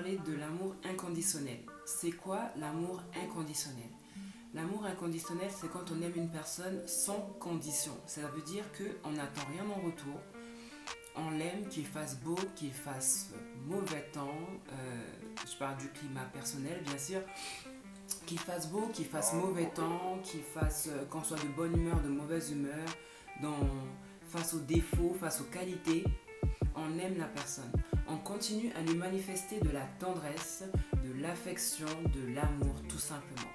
parler de l'amour inconditionnel. C'est quoi l'amour inconditionnel? L'amour inconditionnel, c'est quand on aime une personne sans condition. Ça veut dire qu'on n'attend rien en retour. On l'aime, qu'il fasse beau, qu'il fasse mauvais temps. Je parle du climat personnel, bien sûr. Qu'il fasse beau, qu'il fasse mauvais temps, qu'on soit de bonne humeur, de mauvaise humeur, face aux défauts, face aux qualités. On aime la personne. On continue à lui manifester de la tendresse, de l'affection, de l'amour, tout simplement.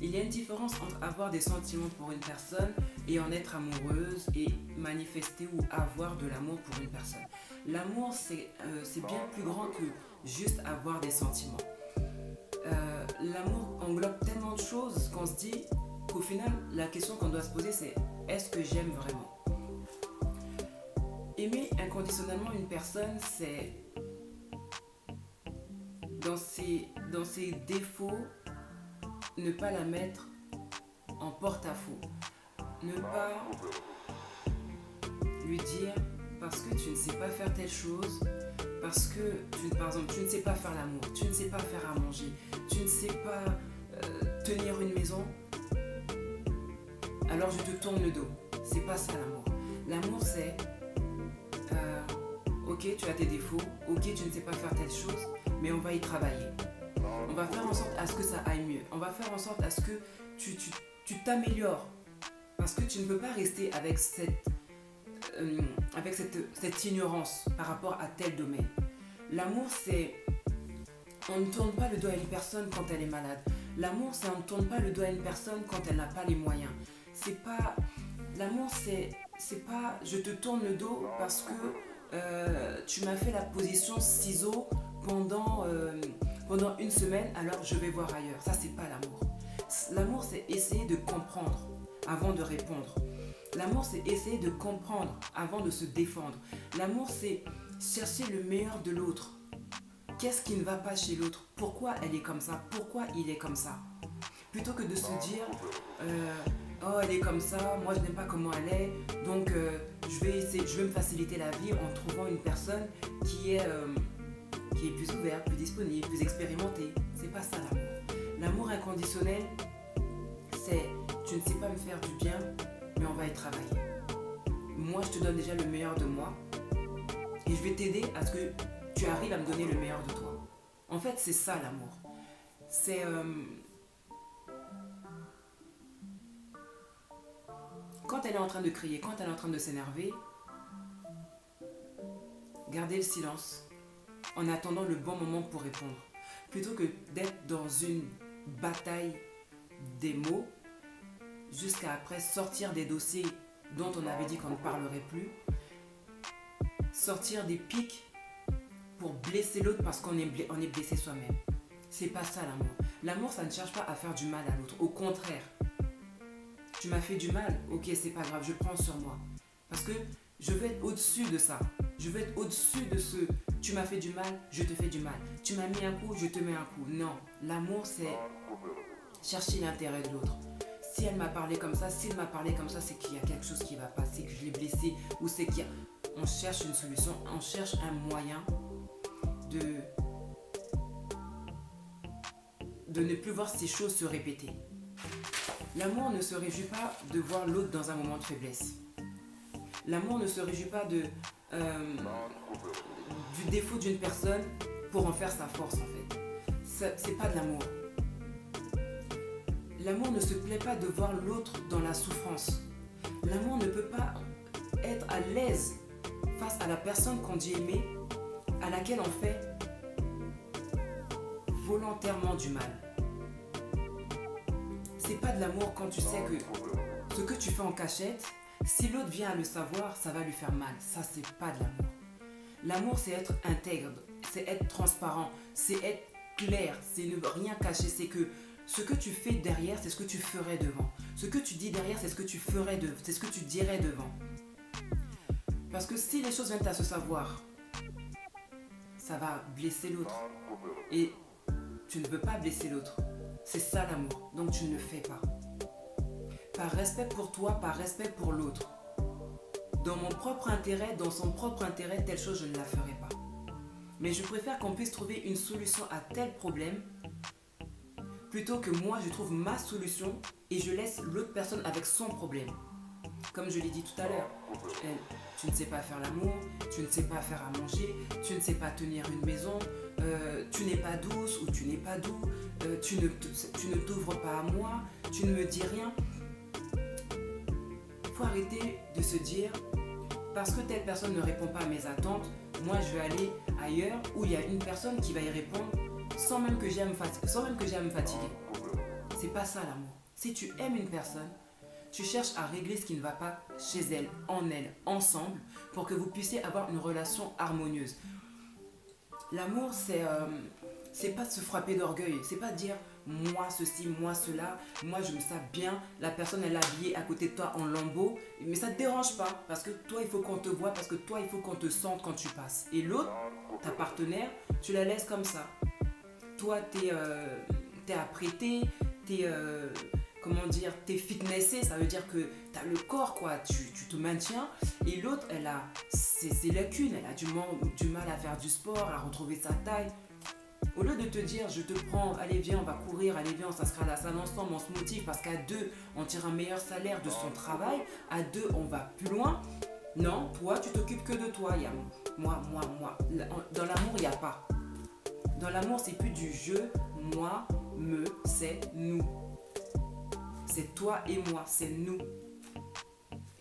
Il y a une différence entre avoir des sentiments pour une personne et en être amoureuse et manifester ou avoir de l'amour pour une personne. L'amour, c'est bien plus grand que juste avoir des sentiments. L'amour englobe tellement de choses qu'on se dit qu'au final, la question qu'on doit se poser, c'est est-ce que j'aime vraiment? Aimer inconditionnellement une personne, c'est dans ses défauts, ne pas la mettre en porte-à-faux. Ne pas lui dire parce que tu ne sais pas faire telle chose, parce que, par exemple, tu ne sais pas faire l'amour, tu ne sais pas faire à manger, tu ne sais pas tenir une maison, alors je te tourne le dos. C'est pas ça l'amour. L'amour, c'est ok, tu as tes défauts, ok, tu ne sais pas faire telle chose, mais on va y travailler. On va faire en sorte à ce que ça aille mieux. On va faire en sorte à ce que tu t'améliores. Parce que tu ne peux pas rester avec cette ignorance par rapport à tel domaine. L'amour, c'est... On ne tourne pas le dos à une personne quand elle est malade. L'amour, c'est on ne tourne pas le dos à une personne quand elle n'a pas les moyens. C'est pas... L'amour, c'est pas je te tourne le dos parce que tu m'as fait la position ciseau pendant une semaine, alors je vais voir ailleurs. Ça, c'est pas l'amour. L'amour, c'est essayer de comprendre avant de répondre. L'amour, c'est essayer de comprendre avant de se défendre. L'amour, c'est chercher le meilleur de l'autre. Qu'est-ce qui ne va pas chez l'autre? Pourquoi elle est comme ça? Pourquoi il est comme ça? Plutôt que de se dire oh, elle est comme ça, moi je n'aime pas comment elle est, donc je vais me faciliter la vie en trouvant une personne qui est plus ouverte, plus disponible, plus expérimentée. C'est pas ça l'amour. L'amour inconditionnel, c'est tu ne sais pas me faire du bien, mais on va y travailler. Moi, je te donne déjà le meilleur de moi et je vais t'aider à ce que tu arrives à me donner le meilleur de toi. En fait, c'est ça l'amour. C'est... Quand elle est en train de crier, quand elle est en train de s'énerver, gardez le silence en attendant le bon moment pour répondre. Plutôt que d'être dans une bataille des mots, jusqu'à après sortir des dossiers dont on avait dit qu'on ne parlerait plus, sortir des pics pour blesser l'autre parce qu'on est blessé soi-même. C'est pas ça l'amour. L'amour, ça ne cherche pas à faire du mal à l'autre. Au contraire, tu m'as fait du mal, ok, c'est pas grave, je prends sur moi. Parce que je veux être au-dessus de ça. Je veux être au-dessus de ce tu m'as fait du mal, je te fais du mal. Tu m'as mis un coup, je te mets un coup. Non, l'amour, c'est chercher l'intérêt de l'autre. Si elle m'a parlé comme ça, s'il m'a parlé comme ça, c'est qu'il y a quelque chose qui va passer, que je l'ai blessé, ou c'est qu'il y a... On cherche une solution, on cherche un moyen de ne plus voir ces choses se répéter. L'amour ne se réjouit pas de voir l'autre dans un moment de faiblesse. L'amour ne se réjouit pas du défaut d'une personne pour en faire sa force, en fait. C'est pas de l'amour. L'amour ne se plaît pas de voir l'autre dans la souffrance. L'amour ne peut pas être à l'aise face à la personne qu'on dit aimer, à laquelle on fait volontairement du mal. C'est pas de l'amour quand tu sais que ce que tu fais en cachette, si l'autre vient à le savoir, ça va lui faire mal. Ça, c'est pas de l'amour. L'amour, c'est être intègre, c'est être transparent, c'est être clair, c'est ne rien cacher. C'est que ce que tu fais derrière, c'est ce que tu ferais devant. Ce que tu dis derrière, c'est ce que tu ferais c'est ce que tu dirais devant. Parce que si les choses viennent à se savoir, ça va blesser l'autre. Et tu ne veux pas blesser l'autre. C'est ça l'amour. Donc tu ne le fais pas. Par respect pour toi, par respect pour l'autre. Dans mon propre intérêt, dans son propre intérêt, telle chose, je ne la ferai pas. Mais je préfère qu'on puisse trouver une solution à tel problème plutôt que moi je trouve ma solution et je laisse l'autre personne avec son problème. Comme je l'ai dit tout à l'heure, tu ne sais pas faire l'amour, tu ne sais pas faire à manger, tu ne sais pas tenir une maison, tu n'es pas douce ou tu n'es pas doux, tu ne t'ouvres pas à moi, tu ne me dis rien. Il faut arrêter de se dire, parce que telle personne ne répond pas à mes attentes, moi je vais aller ailleurs où il y a une personne qui va y répondre sans même que j'ai à me fatiguer. C'est pas ça l'amour. Si tu aimes une personne, tu cherches à régler ce qui ne va pas chez elle, ensemble, pour que vous puissiez avoir une relation harmonieuse. L'amour, c'est pas de se frapper d'orgueil, c'est pas de dire moi ceci, moi cela, moi je me sens bien, la personne elle est habillée à côté de toi en lambeaux, mais ça te dérange pas, parce que toi il faut qu'on te voit, parce que toi il faut qu'on te sente quand tu passes. Et l'autre, ta partenaire, tu la laisses comme ça. Toi t'es apprêté, t'es fitnessé, ça veut dire que t'as le corps quoi, tu te maintiens, et l'autre elle a ses lacunes, elle a du mal à faire du sport, à retrouver sa taille. Au lieu de te dire je te prends, allez viens on va courir, allez viens on s'inscrit à la salle ensemble, on se motive parce qu'à deux on tire un meilleur salaire de son travail, à deux on va plus loin. Non, toi tu t'occupes que de toi, il y a moi. Dans l'amour il n'y a pas. Dans l'amour c'est plus du je, moi, me, c'est nous. C'est toi et moi, c'est nous.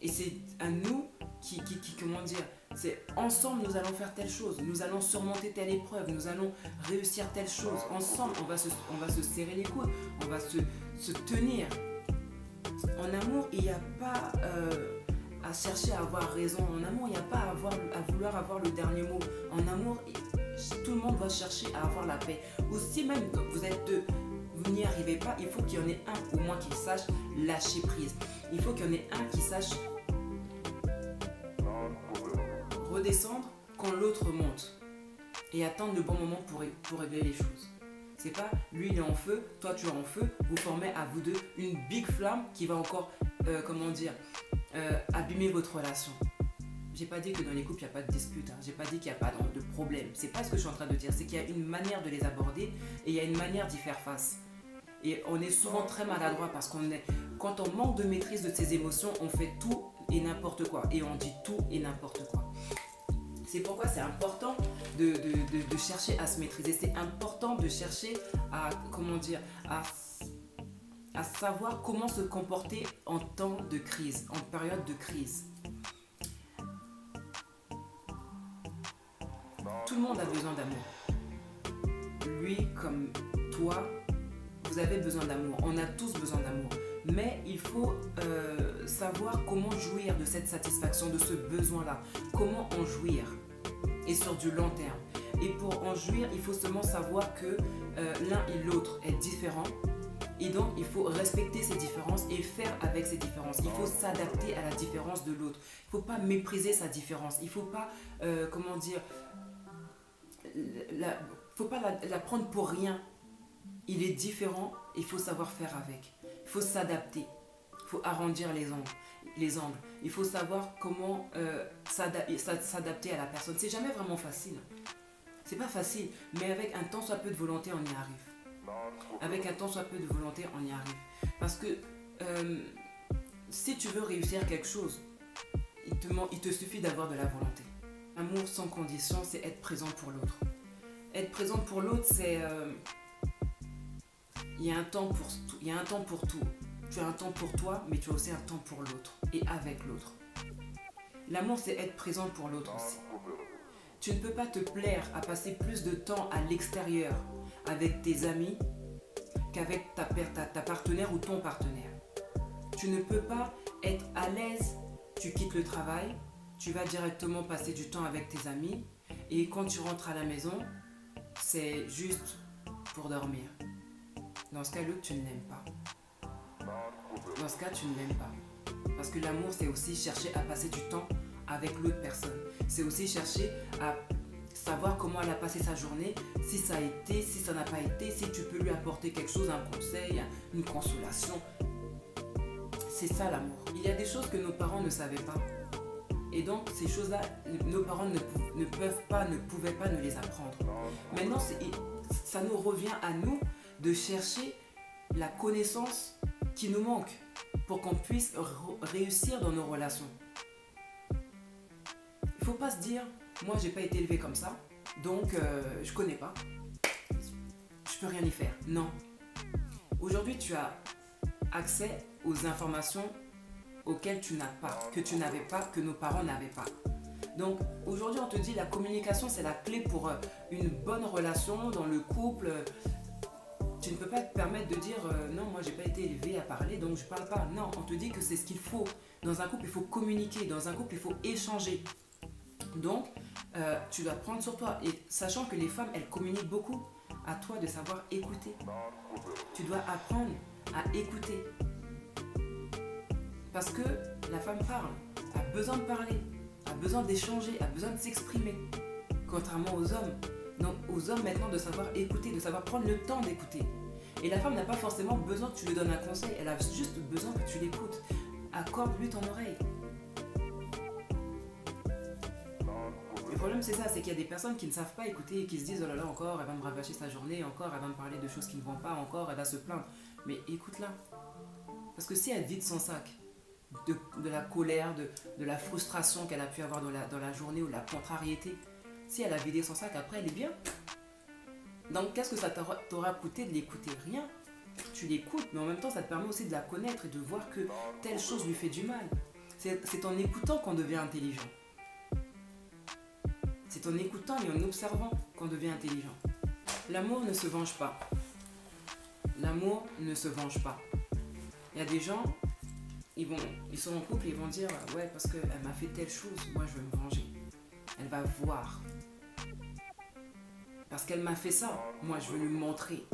Et c'est un nous qui comment dire, c'est ensemble nous allons faire telle chose, nous allons surmonter telle épreuve, nous allons réussir telle chose. Ensemble, on va se serrer les coudes, on va se tenir. En amour, il n'y a pas à chercher à avoir raison. En amour, il n'y a pas à vouloir avoir le dernier mot. En amour, tout le monde va chercher à avoir la paix. Ou si même vous êtes deux, vous n'y arrivez pas, il faut qu'il y en ait un au moins qui sache lâcher prise. Il faut qu'il y en ait un qui sache redescendre quand l'autre monte et attendre le bon moment pour régler les choses. C'est pas lui il est en feu, toi tu es en feu, vous formez à vous deux une big flamme qui va encore abîmer votre relation. J'ai pas dit que dans les couples il n'y a pas de dispute, hein. J'ai pas dit qu'il n'y a pas de problème. C'est pas ce que je suis en train de dire, c'est qu'il y a une manière de les aborder et il y a une manière d'y faire face. Et on est souvent très maladroit parce quand on manque de maîtrise de ses émotions, on fait tout et n'importe quoi. Et on dit tout et n'importe quoi. C'est pourquoi c'est important de chercher à se maîtriser. C'est important de chercher à savoir comment se comporter en temps de crise, en période de crise. Tout le monde a besoin d'amour. Lui comme toi, vous avez besoin d'amour. On a tous besoin d'amour. Mais il faut savoir comment jouir de cette satisfaction, de ce besoin-là. Comment en jouir. Et sur du long terme. Et pour en jouir, il faut seulement savoir que l'un et l'autre est différent. Et donc, il faut respecter ces différences et faire avec ces différences. Il faut s'adapter à la différence de l'autre. Il ne faut pas mépriser sa différence. Il ne faut pas, faut pas la prendre pour rien. Il est différent, il faut savoir faire avec. Il faut s'adapter. Il faut arrondir les angles. Il faut savoir comment s'adapter à la personne. C'est jamais vraiment facile. C'est pas facile, mais avec un tant soit peu de volonté, on y arrive. Avec un tant soit peu de volonté, on y arrive. Parce que si tu veux réussir quelque chose, il te suffit d'avoir de la volonté. Amour sans condition, c'est être présent pour l'autre. Être présent pour l'autre, c'est... il y a un temps pour tout. Tu as un temps pour toi, mais tu as aussi un temps pour l'autre et avec l'autre. L'amour, c'est être présent pour l'autre aussi. Tu ne peux pas te plaire à passer plus de temps à l'extérieur avec tes amis qu'avec ta partenaire ou ton partenaire. Tu ne peux pas être à l'aise, tu quittes le travail, tu vas directement passer du temps avec tes amis et quand tu rentres à la maison, c'est juste pour dormir. Dans ce cas, l'autre, tu ne l'aimes pas. Dans ce cas, tu ne l'aimes pas. Parce que l'amour, c'est aussi chercher à passer du temps avec l'autre personne. C'est aussi chercher à savoir comment elle a passé sa journée, si ça a été, si ça n'a pas été, si tu peux lui apporter quelque chose, un conseil, une consolation. C'est ça l'amour. Il y a des choses que nos parents ne savaient pas. Et donc, ces choses-là, nos parents ne pouvaient pas nous les apprendre. Maintenant, ça nous revient à nous de chercher la connaissance qui nous manque pour qu'on puisse réussir dans nos relations. Il ne faut pas se dire, moi, j'ai pas été élevé comme ça, donc je connais pas. Je peux rien y faire. Non. Aujourd'hui, tu as accès aux informations auxquelles tu n'as pas, que tu n'avais pas, que nos parents n'avaient pas. Donc aujourd'hui, on te dit la communication, c'est la clé pour une bonne relation dans le couple. Tu ne peux pas te permettre de dire non, moi j'ai pas été élevé à parler, donc je parle pas. Non, on te dit que c'est ce qu'il faut. Dans un couple, il faut communiquer. Dans un couple, il faut échanger. Donc, tu dois prendre sur toi. Et sachant que les femmes, elles communiquent beaucoup, à toi de savoir écouter. Tu dois apprendre à écouter. Parce que la femme parle, a besoin de parler, a besoin d'échanger, a besoin de s'exprimer. Contrairement aux hommes. Donc aux hommes maintenant de savoir écouter, de savoir prendre le temps d'écouter. Et la femme n'a pas forcément besoin que tu lui donnes un conseil, elle a juste besoin que tu l'écoutes. Accorde-lui ton oreille. Le problème c'est ça, c'est qu'il y a des personnes qui ne savent pas écouter et qui se disent oh là là encore, elle va me rabâcher sa journée, encore elle va me parler de choses qui ne vont pas, encore elle va se plaindre. Mais écoute-la. Parce que si elle vide son sac, de la colère, de la frustration qu'elle a pu avoir dans la journée ou de la contrariété. Si elle a vidé son sac, après elle est bien. Donc qu'est-ce que ça t'aura coûté de l'écouter? Rien. Tu l'écoutes, mais en même temps ça te permet aussi de la connaître et de voir que telle chose lui fait du mal. C'est en écoutant qu'on devient intelligent. C'est en écoutant et en observant qu'on devient intelligent. L'amour ne se venge pas. L'amour ne se venge pas. Il y a des gens... Ils sont en couple et ils vont dire ouais parce qu'elle m'a fait telle chose, moi je veux me venger. Elle va voir. Parce qu'elle m'a fait ça, moi je veux lui montrer.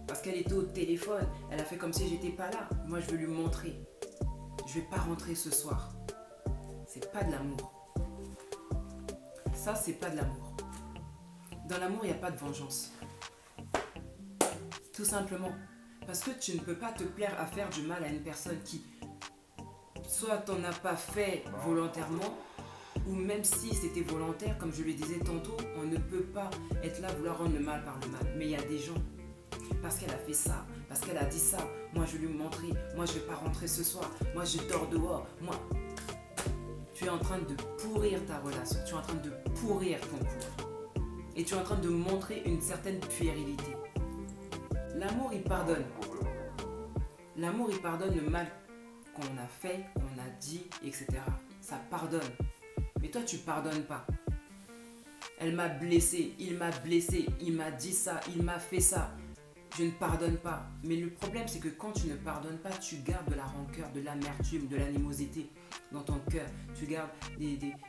Parce qu'elle était au téléphone, elle a fait comme si j'étais pas là, moi je veux lui montrer. Je vais pas rentrer ce soir. C'est pas de l'amour. Ça c'est pas de l'amour. Dans l'amour il n'y a pas de vengeance. Tout simplement. Parce que tu ne peux pas te plaire à faire du mal à une personne qui, soit t'en as pas fait volontairement, ou même si c'était volontaire, comme je le disais tantôt, on ne peut pas être là à vouloir rendre le mal par le mal. Mais il y a des gens, parce qu'elle a fait ça, parce qu'elle a dit ça, moi je vais lui montrer, moi je vais pas rentrer ce soir, moi je dors dehors, moi... Tu es en train de pourrir ta relation, tu es en train de pourrir ton couple. Et tu es en train de montrer une certaine puérilité. L'amour, il pardonne. L'amour, il pardonne le mal qu'on a fait, qu'on a dit, etc. Ça pardonne. Mais toi, tu pardonnes pas. Elle m'a blessé, il m'a dit ça, il m'a fait ça. Je ne pardonne pas. Mais le problème, c'est que quand tu ne pardonnes pas, tu gardes de la rancœur, de l'amertume, de l'animosité dans ton cœur. Tu gardes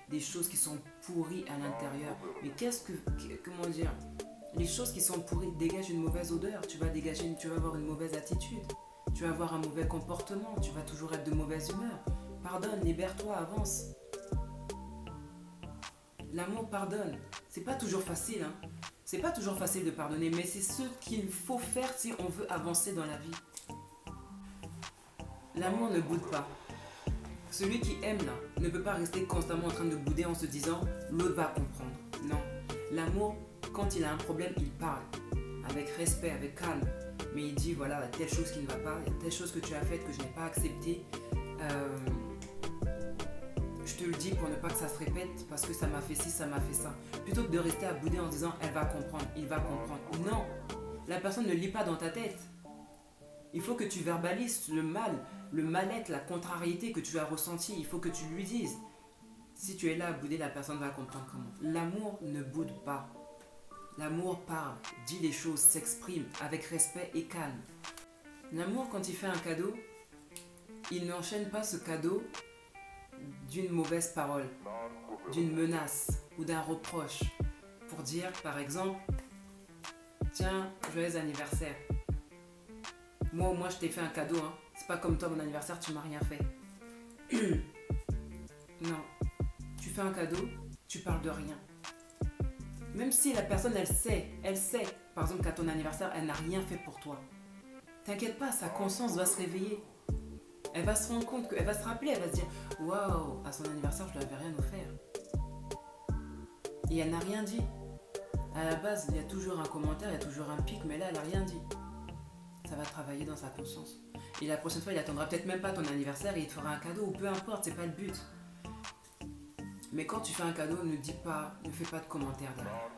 des choses qui sont pourries à l'intérieur. Mais comment dire? Les choses qui sont pourries dégagent une mauvaise odeur. Tu vas avoir une mauvaise attitude. Tu vas avoir un mauvais comportement. Tu vas toujours être de mauvaise humeur. Pardonne, libère-toi, avance. L'amour pardonne. C'est pas toujours facile, hein. C'est pas toujours facile de pardonner, mais c'est ce qu'il faut faire si on veut avancer dans la vie. L'amour ne boude pas. Celui qui aime là ne peut pas rester constamment en train de bouder en se disant l'autre va comprendre. Non. L'amour, quand il a un problème, il parle avec respect, avec calme. Mais il dit voilà, il y a telle chose qui ne va pas, il y a telle chose que tu as faite que je n'ai pas acceptée. Je te le dis pour ne pas que ça se répète parce que ça m'a fait ci, ça m'a fait ça. Plutôt que de rester à bouder en disant elle va comprendre, il va comprendre. Non, la personne ne lit pas dans ta tête. Il faut que tu verbalises le mal-être, la contrariété que tu as ressenti. Il faut que tu lui dises. Si tu es là à bouder, la personne va comprendre comment. L'amour ne boude pas. L'amour parle, dit les choses, s'exprime avec respect et calme. L'amour, quand il fait un cadeau, il n'enchaîne pas ce cadeau d'une mauvaise parole, d'une menace ou d'un reproche pour dire par exemple tiens, joyeux anniversaire, moi au moins je t'ai fait un cadeau, hein. C'est pas comme toi mon anniversaire tu m'as rien fait. Non, tu fais un cadeau, tu parles de rien, même si la personne elle sait par exemple qu'à ton anniversaire elle n'a rien fait pour toi. T'inquiète pas, sa conscience va se réveiller. Elle va se rendre compte, elle va se rappeler, elle va se dire waouh, à son anniversaire, je lui avais rien offert. Et elle n'a rien dit. À la base, il y a toujours un commentaire, il y a toujours un pic, mais là, elle n'a rien dit. Ça va travailler dans sa conscience. Et la prochaine fois, il attendra peut-être même pas ton anniversaire et il te fera un cadeau, ou peu importe, c'est pas le but. Mais quand tu fais un cadeau, ne fais pas de commentaires derrière.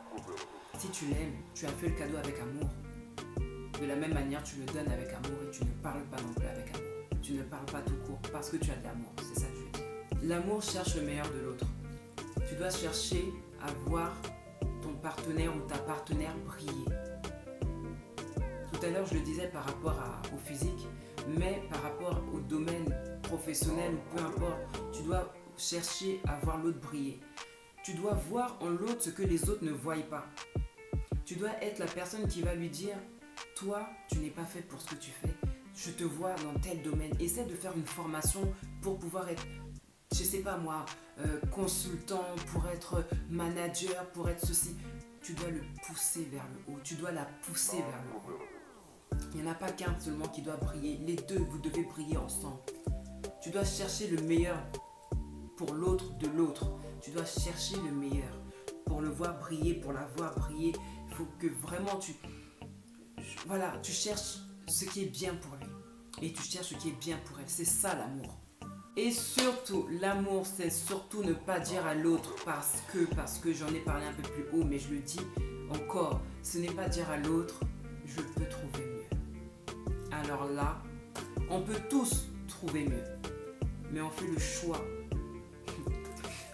Si tu l'aimes, tu as fait le cadeau avec amour. De la même manière, tu le donnes avec amour et tu ne parles pas non plus avec amour. Tu ne parles pas tout court parce que tu as de l'amour, c'est ça que je veux dire. L'amour cherche le meilleur de l'autre. Tu dois chercher à voir ton partenaire ou ta partenaire briller. Tout à l'heure, je le disais par rapport au physique, mais par rapport au domaine professionnel ou peu importe, tu dois chercher à voir l'autre briller. Tu dois voir en l'autre ce que les autres ne voient pas. Tu dois être la personne qui va lui dire « Toi, tu n'es pas fait pour ce que tu fais. Je te vois dans tel domaine. » Essaie de faire une formation pour pouvoir être, je sais pas moi, consultant, pour être manager, pour être ceci. Tu dois le pousser vers le haut. Tu dois la pousser vers le haut. Il n'y en a pas qu'un seulement qui doit briller. Les deux, vous devez briller ensemble. Tu dois chercher le meilleur pour l'autre de l'autre. Tu dois chercher le meilleur pour le voir briller, pour la voir briller. Il faut que vraiment tu cherches ce qui est bien pour lui et tu cherches ce qui est bien pour elle. C'est ça l'amour. Et surtout, l'amour, c'est surtout ne pas dire à l'autre parce que j'en ai parlé un peu plus haut, mais je le dis encore, ce n'est pas dire à l'autre je peux trouver mieux. Alors là, on peut tous trouver mieux, mais on fait le choix.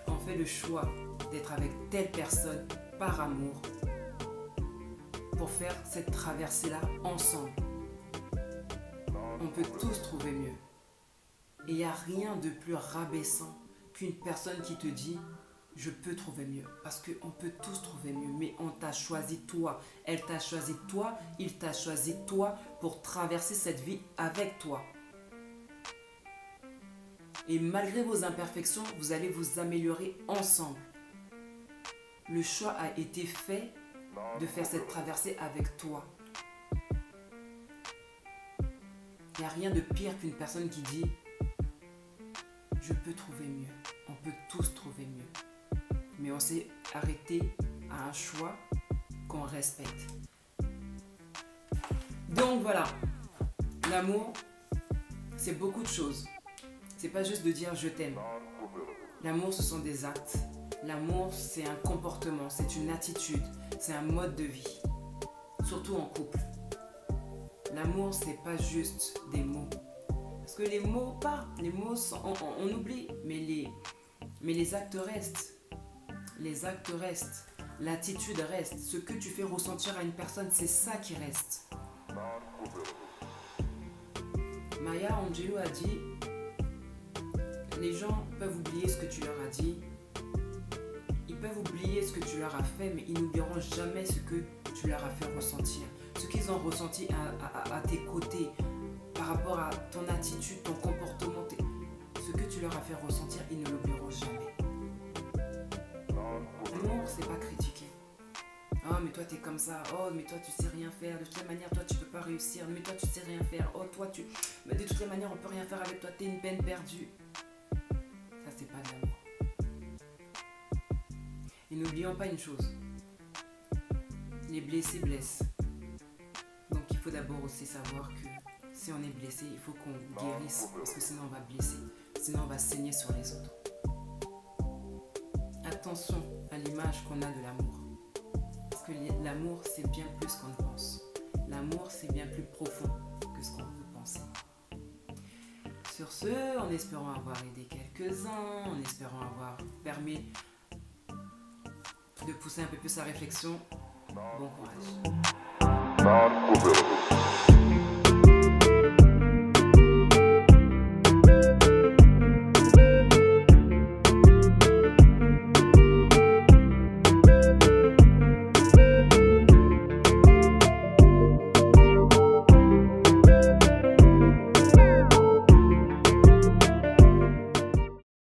On fait le choix d'être avec telle personne par amour pour faire cette traversée-là ensemble. On peut tous trouver mieux. Et il n'y a rien de plus rabaissant qu'une personne qui te dit « je peux trouver mieux ». Parce qu'on peut tous trouver mieux, mais on t'a choisi toi. Elle t'a choisi toi, il t'a choisi toi pour traverser cette vie avec toi. Et malgré vos imperfections, vous allez vous améliorer ensemble. Le choix a été fait de faire cette traversée avec toi. Il n'y a rien de pire qu'une personne qui dit « je peux trouver mieux ». On peut tous trouver mieux. Mais on s'est arrêté à un choix qu'on respecte. Donc voilà, l'amour, c'est beaucoup de choses. C'est pas juste de dire « je t'aime ». L'amour, ce sont des actes. L'amour, c'est un comportement, c'est une attitude, c'est un mode de vie. Surtout en couple. L'amour, c'est pas juste des mots. Parce que les mots partent, les mots, on oublie, mais les actes restent. Les actes restent. L'attitude reste. Ce que tu fais ressentir à une personne, c'est ça qui reste. Maya Angelou a dit « Les gens peuvent oublier ce que tu leur as dit. Ils peuvent oublier ce que tu leur as fait, mais ils n'oublieront jamais ce que tu leur as fait ressentir. Ce qu'ils ont ressenti à tes côtés, par rapport à ton attitude, ton comportement, ce que tu leur as fait ressentir, ils ne l'oublieront jamais. L'amour, c'est pas critiquer. Oh, mais toi, t'es comme ça. Oh, mais toi, tu sais rien faire. De toute manière, toi, tu peux pas réussir. Mais toi, tu sais rien faire. Oh, toi, tu... Mais de toute manière, on peut rien faire avec toi. T'es une peine perdue. Ça, c'est pas de l'amour. Et n'oublions pas une chose. Les blessés blessent. Donc, il faut d'abord aussi savoir que si on est blessé, il faut qu'on guérisse. Parce que sinon, on va blesser. Sinon, on va saigner sur les autres. Attention à l'image qu'on a de l'amour. Parce que l'amour, c'est bien plus qu'on ne pense. L'amour, c'est bien plus profond que ce qu'on peut penser. Sur ce, en espérant avoir aidé quelques-uns, en espérant avoir permis de pousser un peu plus sa réflexion, bon courage.